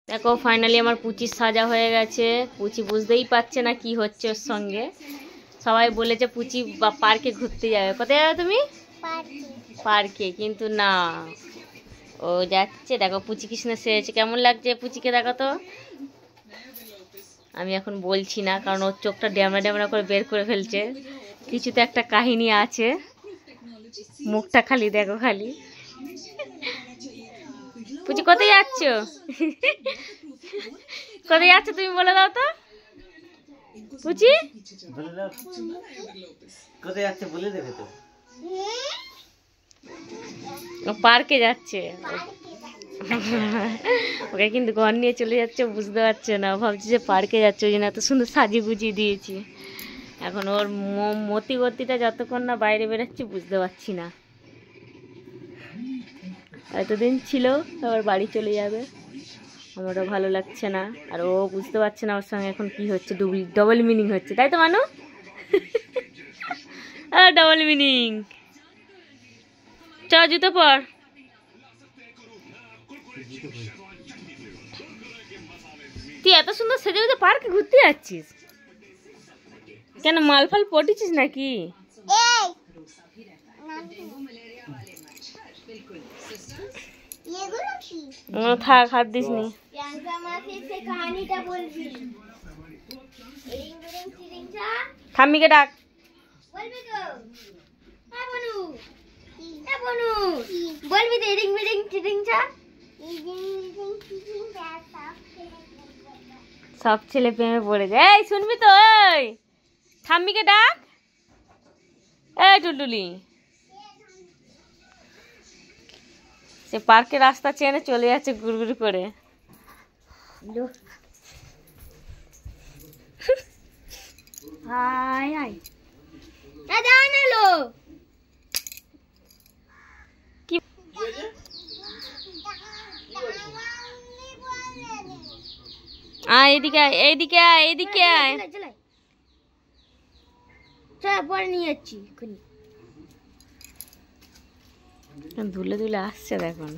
দেখো ফাইনালি আমার পুচির সাজা হয়ে গেছে। পুচি বুঝতেই পারছে না কি হচ্ছে ওর সঙ্গে। সবাই বলেছে পুচি পার্কে ঘুরতে যাবে। কোথায় যাবে তুমি? পার্কে। কিন্তু না, ও যাচ্ছে। দেখো পুচি কৃষ্ণ সেরেছে, কেমন লাগছে পুচিকে দেখো তো। আমি এখন বলছি না, কারণ ওর চোখটা ড্যামরা ড্যামরা করে বের করে ফেলছে। কিছু তো একটা কাহিনী আছে, মুখটা খালি দেখো খালি। পুচি কোথায় যাচ্ছ? কোথায় যাচ্ছ তুমি বলে দাও তো পুচি। কোথায় যাচ্ছে বলে দেবে তো। ও পার্কে যাচ্ছে। ওকে কিন্তু ঘর নিয়ে চলে যাচ্ছে, বুঝতে পারছে না। ভাবছি যে পার্কে যাচ্ছে, ওই জন্য এত সুন্দর সাজিয়ে গুজিয়ে দিয়েছি। এখন ওর মতি গতিটা যতক্ষণ না বাইরে বেরোচ্ছে বুঝতে পারছি না। এতদিন ছিল, আবার বাড়ি চলে যাবে। আমারও ভালো লাগছে না, আর ও বুঝতে পারছে না ওর সঙ্গে এখন কি হচ্ছে। ডবল মিনিং হচ্ছে, তাই তো মানু? Double meaning. চ জুতো পর। তুই এত সুন্দর সেজে গুজে পার্কে ঘুরতে যাচ্ছিস কেন? মাল ফাল পটিছিস নাকি? থাক, হাত দিস নি। ঠাম্মিকে ডাক। সব ছেলে প্রেমে পড়ে যায়। এই শুনবি তো, এই ঠাম্মিকে ডাক। এই টুলটুলি, সে পার্কের রাস্তা চেনে চলে যাচ্ছে গুড়গুড় করে। হাই হাই কি এইদিকে আয়, এইদিকে আয়, এইদিকে আয়। পরে নিয়ে যাচ্ছি। ধুলে ধুলে আসছে দেখুন।